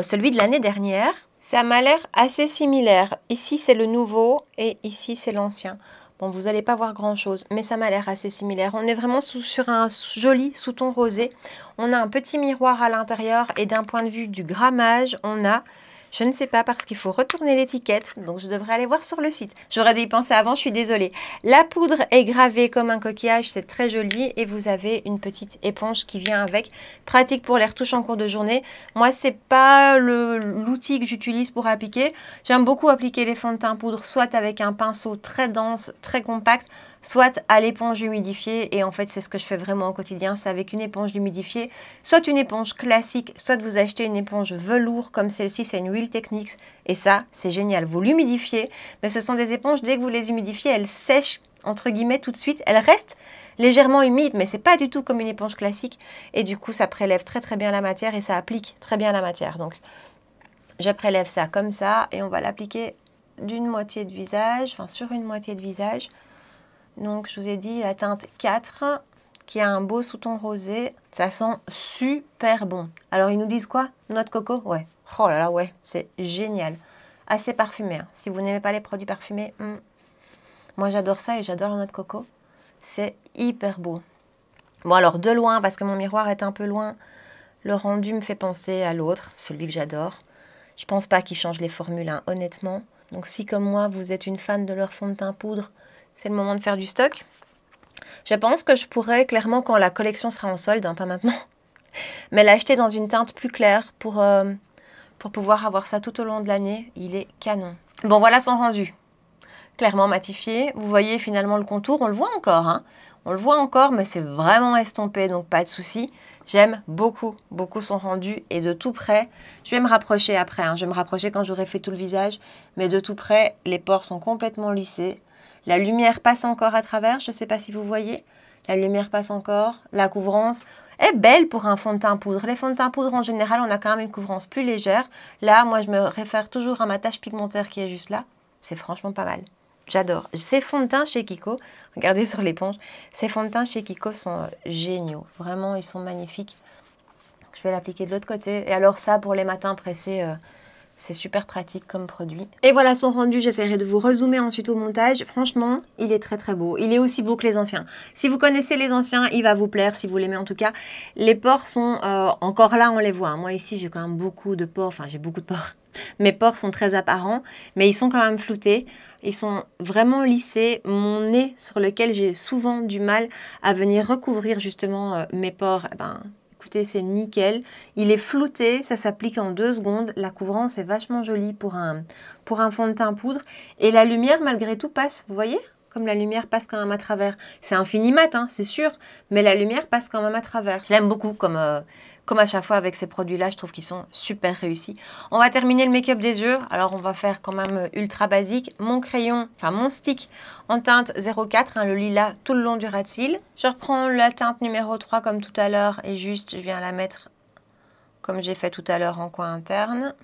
celui de l'année dernière. Ça m'a l'air assez similaire. Ici, c'est le nouveau et ici, c'est l'ancien. Bon, vous n'allez pas voir grand-chose, mais ça m'a l'air assez similaire. On est vraiment sur un joli sous-ton rosé. On a un petit miroir à l'intérieur et d'un point de vue du grammage, on a... Je ne sais pas parce qu'il faut retourner l'étiquette, donc je devrais aller voir sur le site. J'aurais dû y penser avant, je suis désolée. La poudre est gravée comme un coquillage, c'est très joli. Et vous avez une petite éponge qui vient avec. Pratique pour les retouches en cours de journée. Moi, c'est pas l'outil que j'utilise pour appliquer. J'aime beaucoup appliquer les fonds de teint poudre, soit avec un pinceau très dense, très compact, soit à l'éponge humidifiée. Et en fait, c'est ce que je fais vraiment au quotidien, c'est avec une éponge humidifiée. Soit une éponge classique, soit vous achetez une éponge velours comme celle-ci, c'est une Wheel Techniques. Et ça, c'est génial. Vous l'humidifiez, mais ce sont des éponges, dès que vous les humidifiez, elles sèchent, entre guillemets, tout de suite. Elles restent légèrement humides, mais c'est pas du tout comme une éponge classique. Et du coup, ça prélève très très bien la matière et ça applique très bien la matière. Donc, je prélève ça comme ça et on va l'appliquer d'une moitié de visage, enfin sur une moitié de visage. Donc, je vous ai dit la teinte 4 qui a un beau sous-ton rosé. Ça sent super bon. Alors, ils nous disent quoi? Noix de coco? Ouais. Oh là là, ouais, c'est génial. Assez parfumé. Hein. Si vous n'aimez pas les produits parfumés, moi j'adore ça et j'adore la noix de coco. C'est hyper beau. Bon, alors de loin, parce que mon miroir est un peu loin, le rendu me fait penser à l'autre, celui que j'adore. Je pense pas qu'ils changent les formules, hein, honnêtement. Donc, si comme moi, vous êtes une fan de leur fond de teint poudre, c'est le moment de faire du stock. Je pense que je pourrais clairement, quand la collection sera en solde, hein, pas maintenant, mais l'acheter dans une teinte plus claire pour pouvoir avoir ça tout au long de l'année. Il est canon. Bon, voilà son rendu. Clairement matifié. Vous voyez finalement le contour. On le voit encore. Hein. On le voit encore, mais c'est vraiment estompé, donc pas de souci. J'aime beaucoup, beaucoup son rendu. Et de tout près, je vais me rapprocher après. Hein. Je vais me rapprocher quand j'aurai fait tout le visage. Mais de tout près, les pores sont complètement lissés. La lumière passe encore à travers. Je ne sais pas si vous voyez. La lumière passe encore. La couvrance est belle pour un fond de teint poudre. Les fonds de teint poudre, en général, on a quand même une couvrance plus légère. Là, moi, je me réfère toujours à ma tache pigmentaire qui est juste là. C'est franchement pas mal. J'adore. Ces fonds de teint chez Kiko, regardez sur l'éponge, ces fonds de teint chez Kiko sont géniaux. Vraiment, ils sont magnifiques. Je vais l'appliquer de l'autre côté. Et alors ça, pour les matins pressés, c'est super pratique comme produit. Et voilà son rendu, j'essaierai de vous rezoomer ensuite au montage. Franchement, il est très très beau. Il est aussi beau que les anciens. Si vous connaissez les anciens, il va vous plaire, si vous l'aimez en tout cas. Les pores sont encore là, on les voit. Moi ici, j'ai quand même beaucoup de pores. Enfin, j'ai beaucoup de pores. Mes pores sont très apparents, mais ils sont quand même floutés. Ils sont vraiment lissés. Mon nez, sur lequel j'ai souvent du mal à venir recouvrir justement mes pores, écoutez, c'est nickel. Il est flouté, ça s'applique en 2 secondes. La couvrance est vachement jolie pour un fond de teint poudre. Et la lumière, malgré tout, passe. Vous voyez? Comme la lumière passe quand même à travers. C'est infini mat, hein, c'est sûr. Mais la lumière passe quand même à travers. Je l'aime beaucoup comme à chaque fois avec ces produits-là. Je trouve qu'ils sont super réussis. On va terminer le make-up des yeux. Alors, on va faire quand même ultra basique. Mon crayon, enfin mon stick en teinte 04, hein, le lilas tout le long du ras de cils. Je reprends la teinte numéro 3 comme tout à l'heure et juste, je viens la mettre comme j'ai fait tout à l'heure en coin interne.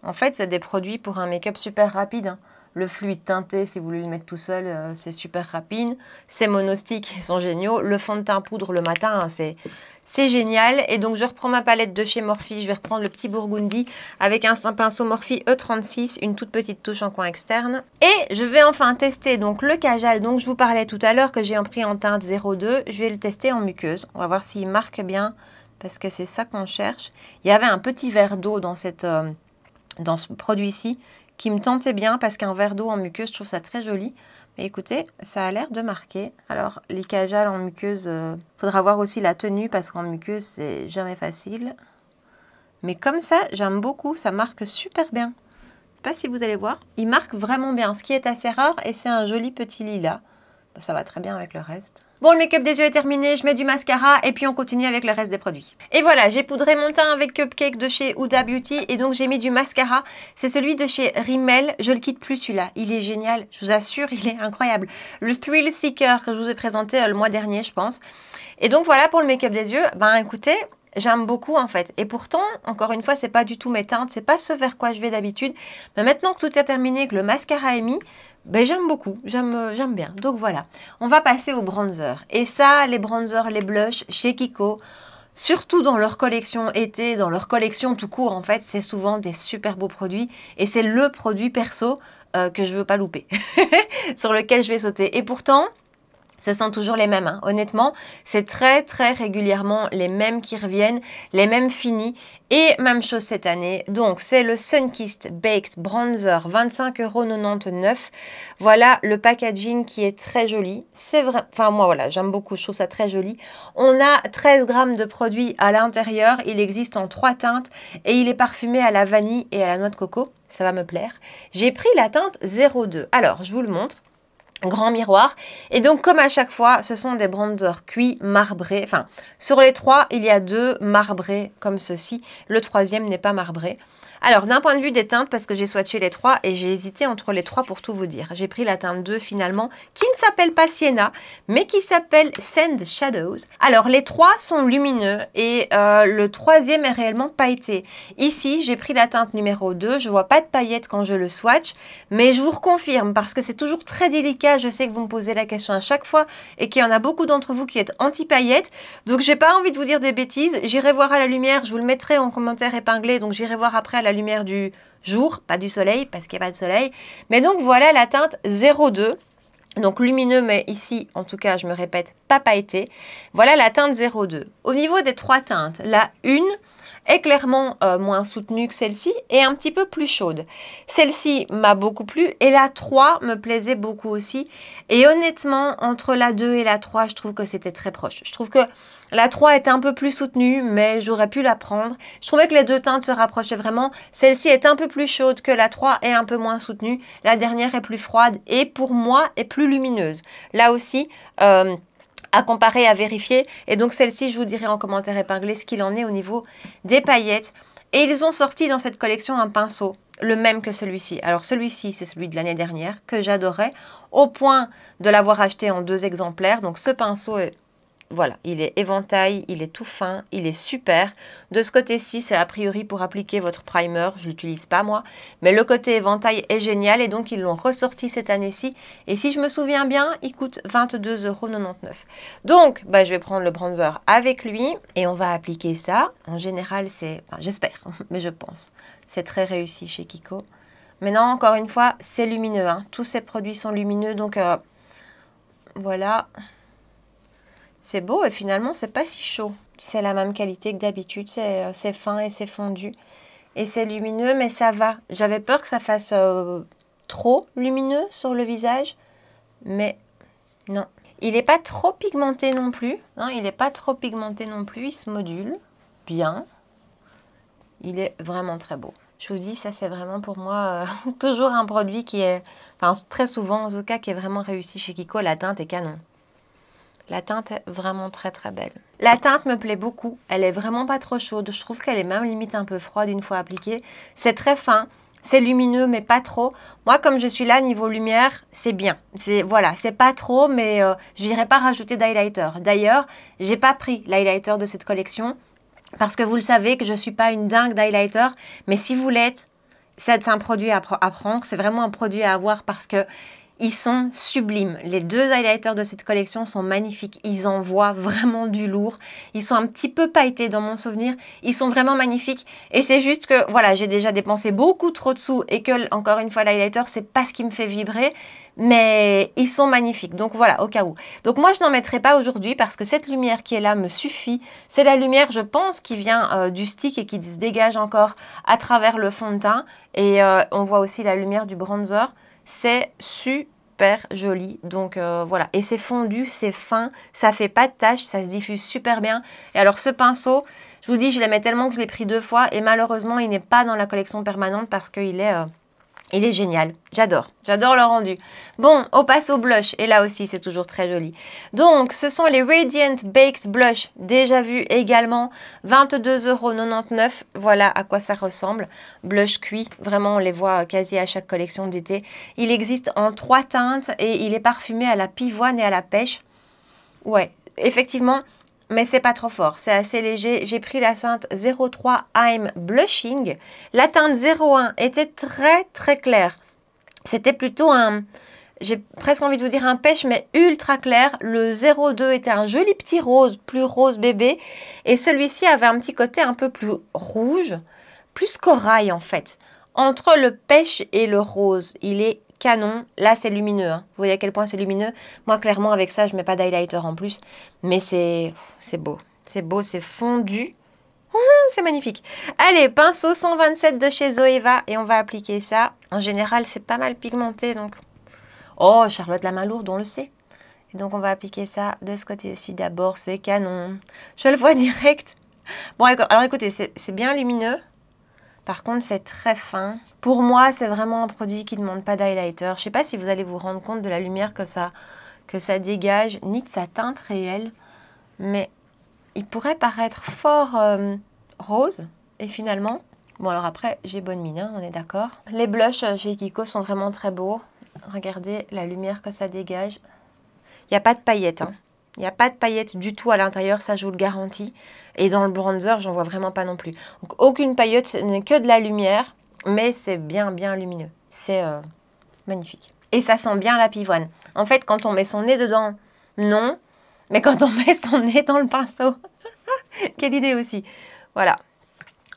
En fait, c'est des produits pour un make-up super rapide, hein. Le fluide teinté, si vous voulez le mettre tout seul, c'est super rapide. Ces monostiques, ils sont géniaux. Le fond de teint poudre le matin, hein, c'est génial. Et donc, je reprends ma palette de chez Morphe. Je vais reprendre le petit Burgundy avec un pinceau Morphe E36, une toute petite touche en coin externe. Et je vais enfin tester donc le Kajal dont je vous parlais tout à l'heure, que j'ai pris en teinte 02. Je vais le tester en muqueuse. On va voir s'il marque bien, parce que c'est ça qu'on cherche. Il y avait un petit verre d'eau dans ce produit-ci, qui me tentait bien parce qu'un verre d'eau en muqueuse, je trouve ça très joli. Mais écoutez, ça a l'air de marquer. Alors, les Kajal en muqueuse, faudra voir aussi la tenue parce qu'en muqueuse, c'est jamais facile. Mais comme ça, j'aime beaucoup, ça marque super bien. sais pas si vous allez voir. Il marque vraiment bien, ce qui est assez rare et c'est un joli petit lilas. Ça va très bien avec le reste. Bon, le make-up des yeux est terminé, je mets du mascara et puis on continue avec le reste des produits. Et voilà, j'ai poudré mon teint avec Cupcake de chez Huda Beauty et donc j'ai mis du mascara. C'est celui de chez Rimmel, je le quitte plus celui-là. Il est génial, je vous assure, il est incroyable. Le Thrill Seeker que je vous ai présenté le mois dernier, je pense. Et donc voilà pour le make-up des yeux. Ben écoutez, j'aime beaucoup en fait. Et pourtant, encore une fois, c'est pas du tout mes teintes, c'est pas ce vers quoi je vais d'habitude. Mais maintenant que tout est terminé, que le mascara est mis, ben, j'aime beaucoup, j'aime bien. Donc voilà, on va passer aux bronzers. Et ça, les bronzers, les blushs chez Kiko, surtout dans leur collection été, dans leur collection tout court en fait, c'est souvent des super beaux produits. Et c'est le produit perso que je veux pas louper, sur lequel je vais sauter. Et pourtant, ce sont toujours les mêmes, hein. Honnêtement, c'est très régulièrement les mêmes qui reviennent, les mêmes finis et même chose cette année. Donc c'est le Sunkissed Baked Bronzer, 25,99 €. Voilà le packaging qui est très joli. C'est vrai, enfin moi voilà, j'aime beaucoup, je trouve ça très joli. On a 13 grammes de produit à l'intérieur, il existe en 3 teintes et il est parfumé à la vanille et à la noix de coco, ça va me plaire. J'ai pris la teinte 02. Alors, je vous le montre. Grand miroir. Et donc, comme à chaque fois, ce sont des bronzers cuits marbrés. Enfin, sur les 3, il y a 2 marbrés comme ceci. Le 3e n'est pas marbré. Alors, d'un point de vue des teintes, parce que j'ai swatché les 3 et j'ai hésité entre les 3 pour tout vous dire. J'ai pris la teinte 2 finalement, qui ne s'appelle pas Sienna, mais qui s'appelle Sand Shadows. Alors, les 3 sont lumineux et le 3e est réellement pailleté. Ici, j'ai pris la teinte numéro 2. Je vois pas de paillettes quand je le swatch, mais je vous reconfirme parce que c'est toujours très délicat. Je sais que vous me posez la question à chaque fois et qu'il y en a beaucoup d'entre vous qui êtes anti-paillettes. Donc, j'ai pas envie de vous dire des bêtises. J'irai voir à la lumière. Je vous le mettrai en commentaire épinglé. Donc, j'irai voir après à la lumière du jour, pas du soleil parce qu'il n'y a pas de soleil. Mais donc, voilà la teinte 02. Donc, lumineux, mais ici, en tout cas, je me répète, pas pailleté. Voilà la teinte 02. Au niveau des 3 teintes, la 1 est clairement moins soutenue que celle-ci et un petit peu plus chaude. Celle-ci m'a beaucoup plu et la 3 me plaisait beaucoup aussi. Et honnêtement, entre la 2 et la 3, je trouve que c'était très proche. Je trouve que la 3 était un peu plus soutenue, mais j'aurais pu la prendre. Je trouvais que les 2 teintes se rapprochaient vraiment. Celle-ci est un peu plus chaude que la 3 et un peu moins soutenue. La dernière est plus froide et pour moi est plus lumineuse. Là aussi, à comparer, à vérifier. Et donc celle-ci, je vous dirai en commentaire épinglé ce qu'il en est au niveau des paillettes. Et ils ont sorti dans cette collection un pinceau, le même que celui-ci. Alors celui-ci, c'est celui de l'année dernière, que j'adorais, au point de l'avoir acheté en 2 exemplaires. Donc ce pinceau est... Voilà, il est éventail, il est tout fin, il est super. De ce côté-ci, c'est a priori pour appliquer votre primer. Je ne l'utilise pas moi. Mais le côté éventail est génial et donc ils l'ont ressorti cette année-ci. Et si je me souviens bien, il coûte 22,99 €. Donc, bah, je vais prendre le bronzer avec lui et on va appliquer ça. En général, c'est... Enfin, j'espère, mais je pense. C'est très réussi chez Kiko. Maintenant, encore une fois, c'est lumineux, hein. Tous ces produits sont lumineux, donc voilà... C'est beau et finalement, c'est pas si chaud. C'est la même qualité que d'habitude. C'est fin et c'est fondu. Et c'est lumineux, mais ça va. J'avais peur que ça fasse trop lumineux sur le visage. Mais non. Il n'est pas trop pigmenté non plus. Hein, il n'est pas trop pigmenté non plus. Il se module bien. Il est vraiment très beau. Je vous dis, ça c'est vraiment pour moi toujours un produit qui est... Enfin, très souvent en tout cas, qui est vraiment réussi chez Kiko. La teinte est canon. La teinte est vraiment très belle. La teinte me plaît beaucoup. Elle est vraiment pas trop chaude. Je trouve qu'elle est même limite un peu froide une fois appliquée. C'est très fin. C'est lumineux, mais pas trop. Moi, comme je suis là, niveau lumière, c'est bien. Voilà, c'est pas trop, mais je n'irai pas rajouter d'highlighter. D'ailleurs, j'ai pas pris l'highlighter de cette collection parce que vous le savez que je suis pas une dingue d'highlighter. Mais si vous l'êtes, c'est un produit à prendre. C'est vraiment un produit à avoir parce que ils sont sublimes. Les 2 highlighters de cette collection sont magnifiques. Ils envoient vraiment du lourd. Ils sont un petit peu pailletés dans mon souvenir. Ils sont vraiment magnifiques. Et c'est juste que, voilà, j'ai déjà dépensé beaucoup trop de sous et que, encore une fois, l'highlighter, c'est pas ce qui me fait vibrer. Mais ils sont magnifiques. Donc voilà, au cas où. Donc moi, je n'en mettrai pas aujourd'hui parce que cette lumière qui est là me suffit. C'est la lumière, je pense, qui vient du stick et qui se dégage encore à travers le fond de teint. Et on voit aussi la lumière du bronzer. C'est super joli, donc voilà. Et c'est fondu, c'est fin, ça fait pas de taches, ça se diffuse super bien. Et alors ce pinceau, je vous dis, je l'aimais tellement que je l'ai pris 2 fois et malheureusement, il n'est pas dans la collection permanente parce qu'il est Il est génial, j'adore le rendu. Bon, on passe au blush, et là aussi c'est toujours très joli. Donc, ce sont les Radiant Baked Blush, déjà vu également, 22,99 €, voilà à quoi ça ressemble. Blush cuit, vraiment on les voit quasi à chaque collection d'été. Il existe en 3 teintes, et il est parfumé à la pivoine et à la pêche. Ouais, effectivement, mais c'est pas trop fort, c'est assez léger. J'ai pris la teinte 03 I'm Blushing. La teinte 01 était très très claire. C'était plutôt un, j'ai presque envie de vous dire un pêche, mais ultra clair. Le 02 était un joli petit rose, plus rose bébé. Et celui-ci avait un petit côté un peu plus rouge, plus corail en fait. Entre le pêche et le rose, il est canon. Là, c'est lumineux. Hein. Vous voyez à quel point c'est lumineux. Moi, clairement, avec ça, je mets pas d'highlighter en plus. Mais c'est beau. C'est beau, c'est fondu. C'est magnifique. Allez, pinceau 127 de chez Zoeva. Et on va appliquer ça. En général, c'est pas mal pigmenté. Donc, oh, Charlotte la main lourde, on le sait. Et donc, on va appliquer ça de ce côté-ci d'abord. C'est canon. Je le vois direct. Bon, alors écoutez, c'est bien lumineux. Par contre, c'est très fin. Pour moi, c'est vraiment un produit qui ne demande pas d'highlighter. Je ne sais pas si vous allez vous rendre compte de la lumière que ça dégage, ni de sa teinte réelle. Mais il pourrait paraître fort rose. Et finalement, bon alors après, j'ai bonne mine, hein, on est d'accord. Les blushs chez Kiko sont vraiment très beaux. Regardez la lumière que ça dégage. Il n'y a pas de paillettes, hein. Il n'y a pas de paillettes du tout à l'intérieur, ça je vous le garantis. Et dans le bronzer, j'en vois vraiment pas non plus. Donc aucune paillette, ce n'est que de la lumière, mais c'est bien lumineux. C'est magnifique. Et ça sent bien la pivoine. En fait, quand on met son nez dedans, non. Mais quand on met son nez dans le pinceau, quelle idée aussi. Voilà.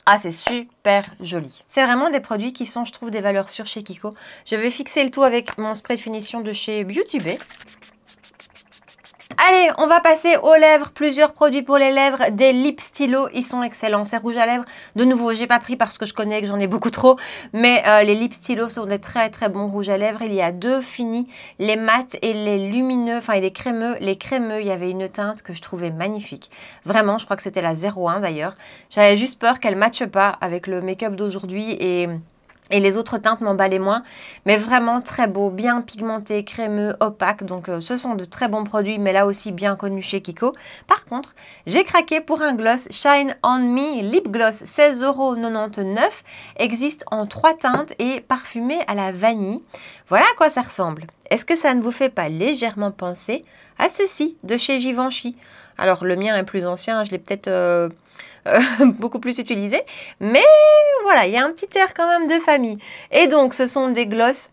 Ah, c'est super joli. C'est vraiment des produits qui sont, je trouve, des valeurs sûres chez Kiko. Je vais fixer le tout avec mon spray de finition de chez Beauty Bay. Allez, on va passer aux lèvres. Plusieurs produits pour les lèvres. Des lip stylos, ils sont excellents. Ces rouges à lèvres, de nouveau, j'ai pas pris parce que je connais que j'en ai beaucoup trop. Mais les lip stylos sont des très très bons rouges à lèvres. Il y a deux finis, les mat et les lumineux, enfin et les crémeux. Les crémeux, il y avait une teinte que je trouvais magnifique. Vraiment, je crois que c'était la 01 d'ailleurs. J'avais juste peur qu'elle ne matche pas avec le make-up d'aujourd'hui et les autres teintes m'emballaient moins, mais vraiment très beau, bien pigmenté, crémeux, opaque. Donc ce sont de très bons produits, mais là aussi bien connus chez Kiko. Par contre, j'ai craqué pour un gloss Shine On Me Lip Gloss, 16,99 €. Existe en 3 teintes et parfumé à la vanille. Voilà à quoi ça ressemble. Est-ce que ça ne vous fait pas légèrement penser à ceci de chez Givenchy? Alors le mien est plus ancien, je l'ai peut-être beaucoup plus utilisé, mais voilà, il y a un petit air quand même de famille. Et donc ce sont des glosses,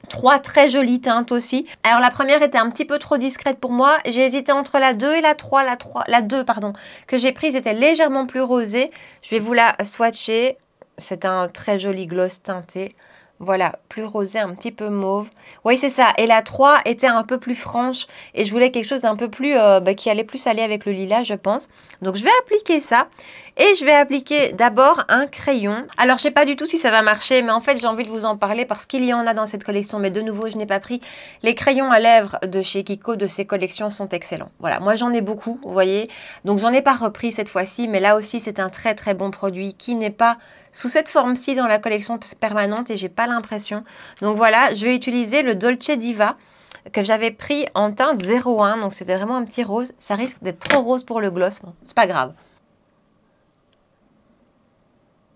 3 très jolies teintes aussi. Alors la première était un petit peu trop discrète pour moi, j'ai hésité entre la 2 et la 3, la 2 pardon, que j'ai prise était légèrement plus rosée. Je vais vous la swatcher, c'est un très joli gloss teinté. Voilà, plus rosé, un petit peu mauve. Oui, c'est ça. Et la 3 était un peu plus franche. Et je voulais quelque chose d'un peu plus... qui allait plus aller avec le lilas, je pense. Donc, je vais appliquer ça. Et je vais appliquer d'abord un crayon. Alors, je ne sais pas du tout si ça va marcher. Mais en fait, j'ai envie de vous en parler parce qu'il y en a dans cette collection. Mais de nouveau, je n'ai pas pris. Les crayons à lèvres de chez Kiko, de ces collections, sont excellents. Voilà, moi, j'en ai beaucoup, vous voyez. Donc, j'en ai pas repris cette fois-ci. Mais là aussi, c'est un très, très bon produit qui n'est pas... sous cette forme-ci dans la collection permanente et j'ai pas l'impression. Donc voilà, je vais utiliser le Dolce Diva que j'avais pris en teinte 01. Donc c'était vraiment un petit rose. Ça risque d'être trop rose pour le gloss. Bon, c'est pas grave.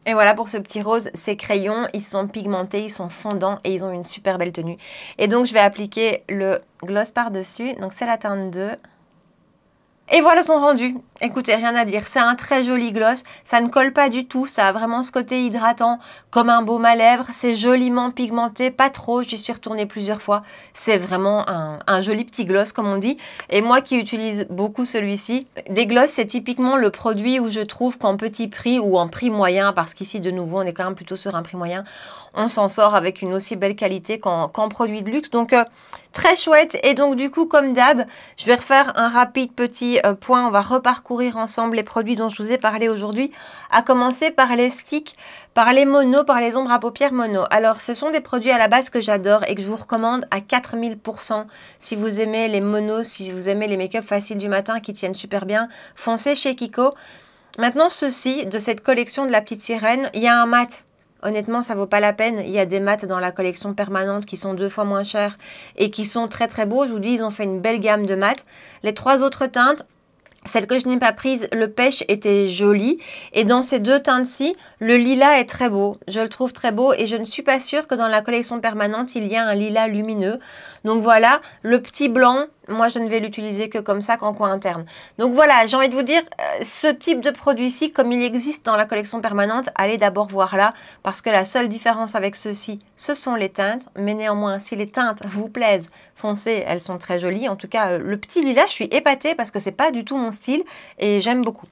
Et voilà pour ce petit rose, ces crayons, ils sont pigmentés, ils sont fondants et ils ont une super belle tenue. Et donc je vais appliquer le gloss par-dessus. Donc c'est la teinte 2. Et voilà son rendu. Écoutez, rien à dire. C'est un très joli gloss. Ça ne colle pas du tout. Ça a vraiment ce côté hydratant comme un baume à lèvres. C'est joliment pigmenté. Pas trop. J'y suis retournée plusieurs fois. C'est vraiment un joli petit gloss comme on dit. Et moi qui utilise beaucoup celui-ci, des gloss c'est typiquement le produit où je trouve qu'en petit prix ou en prix moyen, parce qu'ici de nouveau on est quand même plutôt sur un prix moyen, on s'en sort avec une aussi belle qualité qu'en produit de luxe. Donc très chouette. Et donc du coup comme d'hab, je vais refaire un rapide petit point. On va reparcourir ensemble les produits dont je vous ai parlé aujourd'hui, à commencer par les sticks, par les monos, par les ombres à paupières mono. Alors ce sont des produits à la base que j'adore et que je vous recommande à 4000%. Si vous aimez les monos, si vous aimez les make-up faciles du matin qui tiennent super bien, foncez chez Kiko. Maintenant ceci, de cette collection de la petite sirène, il y a un mat. Honnêtement, ça vaut pas la peine. Il y a des mats dans la collection permanente qui sont 2 fois moins chers et qui sont très très beaux. Je vous dis, ils ont fait une belle gamme de mats. Les 3 autres teintes, celle que je n'ai pas prise, le pêche était joli. Et dans ces 2 teintes-ci, le lilas est très beau. Je le trouve très beau et je ne suis pas sûre que dans la collection permanente, il y a un lilas lumineux. Donc voilà, le petit blanc, moi je ne vais l'utiliser que comme ça qu'en coin interne. Donc voilà, j'ai envie de vous dire, ce type de produit-ci, comme il existe dans la collection permanente, allez d'abord voir là. Parce que la seule différence avec ceux-ci, ce sont les teintes. Mais néanmoins, si les teintes vous plaisent, foncez, elles sont très jolies. En tout cas, le petit lilas, je suis épatée parce que c'est pas du tout mon style et j'aime beaucoup.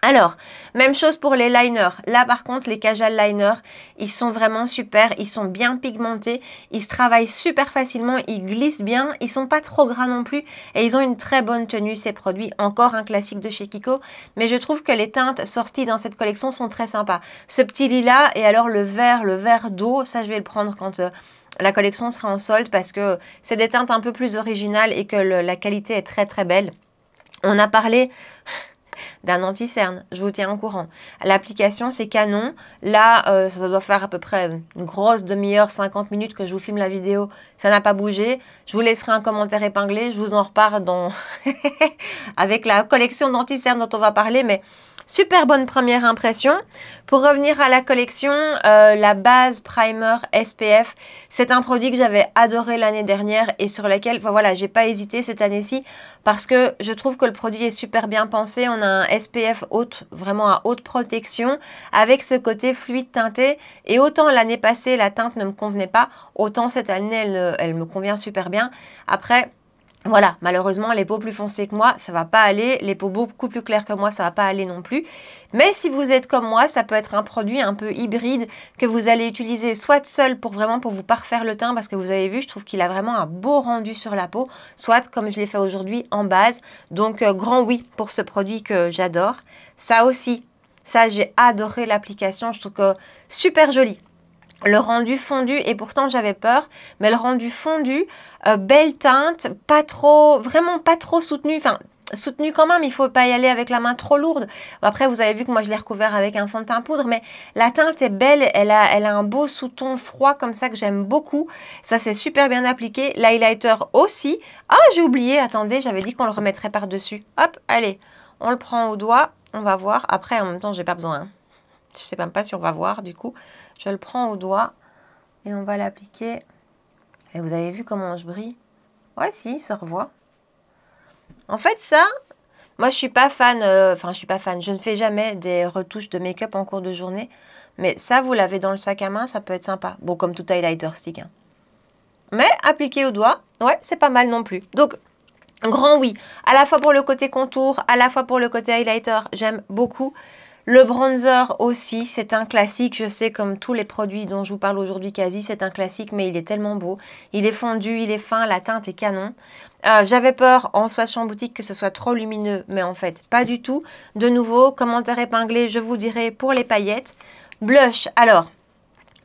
Alors, même chose pour les liners. Là, par contre, les casual liners, ils sont vraiment super. Ils sont bien pigmentés. Ils se travaillent super facilement. Ils glissent bien. Ils sont pas trop gras non plus. Et ils ont une très bonne tenue, ces produits. Encore un classique de chez Kiko. Mais je trouve que les teintes sorties dans cette collection sont très sympas. Ce petit lilas et alors le vert d'eau, ça, je vais le prendre quand... la collection sera en solde parce que c'est des teintes un peu plus originales et que la qualité est très très belle. On a parlé d'un anti-cerne, je vous tiens au courant. L'application, c'est canon. Là, ça doit faire à peu près une grosse demi-heure, 50 minutes que je vous filme la vidéo. Ça n'a pas bougé. Je vous laisserai un commentaire épinglé. Je vous en reparle avec la collection d'anti-cerne dont on va parler. Mais super bonne première impression. Pour revenir à la collection, la base primer SPF, c'est un produit que j'avais adoré l'année dernière et sur lequel, enfin voilà, j'ai pas hésité cette année-ci parce que je trouve que le produit est super bien pensé. On a un SPF haute, vraiment à haute protection avec ce côté fluide teinté et autant l'année passée la teinte ne me convenait pas, autant cette année elle me convient super bien. Après, voilà, malheureusement, les peaux plus foncées que moi, ça va pas aller. Les peaux beaucoup plus claires que moi, ça va pas aller non plus. Mais si vous êtes comme moi, ça peut être un produit un peu hybride que vous allez utiliser soit seul pour vous parfaire le teint parce que vous avez vu, je trouve qu'il a vraiment un beau rendu sur la peau, soit comme je l'ai fait aujourd'hui en base. Donc, grand oui pour ce produit que j'adore. Ça aussi, ça j'ai adoré l'application, je trouve que super joli. Le rendu fondu, et pourtant j'avais peur, mais le rendu fondu, belle teinte, pas trop, vraiment pas trop soutenu, enfin soutenu quand même, il faut pas y aller avec la main trop lourde. Après vous avez vu que moi je l'ai recouvert avec un fond de teint poudre, mais la teinte est belle, elle a un beau sous-ton froid comme ça que j'aime beaucoup. Ça c'est super bien appliqué, l'highlighter aussi. Ah j'ai oublié, attendez, j'avais dit qu'on le remettrait par-dessus. Hop, allez, on le prend au doigt, on va voir. Après en même temps j'ai pas besoin, hein. Je sais même pas si on va voir du coup. Je le prends au doigt et on va l'appliquer. Et vous avez vu comment je brille? Ouais, si, ça revoit. En fait, ça, moi, je suis pas fan. Enfin, je suis pas fan. Je ne fais jamais des retouches de make-up en cours de journée. Mais ça, vous l'avez dans le sac à main, ça peut être sympa. Bon, comme tout highlighter stick. Hein. Mais appliqué au doigt, ouais, c'est pas mal non plus. Donc, grand oui. À la fois pour le côté contour, à la fois pour le côté highlighter, j'aime beaucoup. Le bronzer aussi, c'est un classique, je sais comme tous les produits dont je vous parle aujourd'hui quasi, c'est un classique mais il est tellement beau. Il est fondu, il est fin, la teinte est canon. J'avais peur en swatch en boutique que ce soit trop lumineux, mais en fait pas du tout. De nouveau, commentaire épinglé, je vous dirai pour les paillettes. Blush, alors,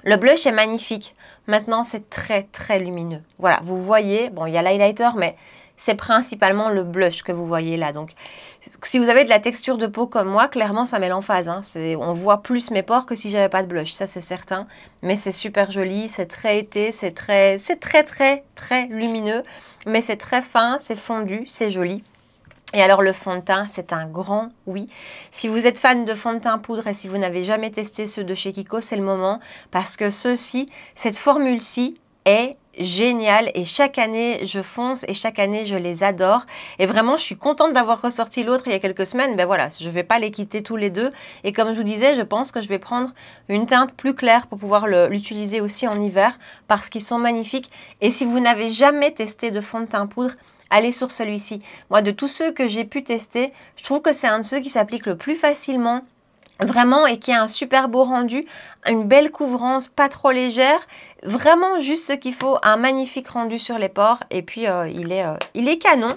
le blush est magnifique. Maintenant c'est très très lumineux. Voilà, vous voyez, bon il y a l'highlighter mais... c'est principalement le blush que vous voyez là. Donc, si vous avez de la texture de peau comme moi, clairement, ça met l'emphase. Hein. On voit plus mes pores que si j'avais pas de blush. Ça, c'est certain. Mais c'est super joli. C'est très été. C'est très, très lumineux. Mais c'est très fin. C'est fondu. C'est joli. Et alors, le fond de teint, c'est un grand oui. Si vous êtes fan de fond de teint poudre et si vous n'avez jamais testé ceux de chez Kiko, c'est le moment. Parce que ceux-ci, cette formule-ci est génial et chaque année je fonce et chaque année je les adore et vraiment je suis contente d'avoir ressorti l'autre il y a quelques semaines. Ben voilà, je vais pas les quitter tous les deux et comme je vous disais, je pense que je vais prendre une teinte plus claire pour pouvoir l'utiliser aussi en hiver parce qu'ils sont magnifiques. Et si vous n'avez jamais testé de fond de teint poudre, allez sur celui-ci. Moi, de tous ceux que j'ai pu tester, je trouve que c'est un de ceux qui s'applique le plus facilement vraiment et qui a un super beau rendu, une belle couvrance, pas trop légère, vraiment juste ce qu'il faut, un magnifique rendu sur les pores et puis il est canon.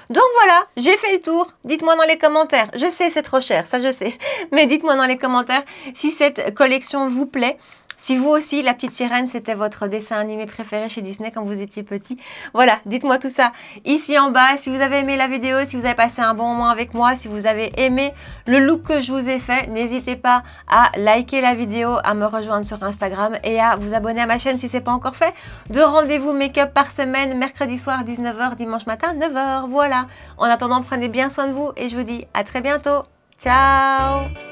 Donc voilà, j'ai fait le tour, dites-moi dans les commentaires, je sais c'est trop cher, ça je sais, mais dites-moi dans les commentaires si cette collection vous plaît. Si vous aussi, La Petite Sirène, c'était votre dessin animé préféré chez Disney quand vous étiez petit. Voilà, dites-moi tout ça ici en bas. Si vous avez aimé la vidéo, si vous avez passé un bon moment avec moi, si vous avez aimé le look que je vous ai fait, n'hésitez pas à liker la vidéo, à me rejoindre sur Instagram et à vous abonner à ma chaîne si ce n'est pas encore fait. 2 rendez-vous make-up par semaine, mercredi soir 19h, dimanche matin 9h. Voilà. En attendant, prenez bien soin de vous et je vous dis à très bientôt. Ciao!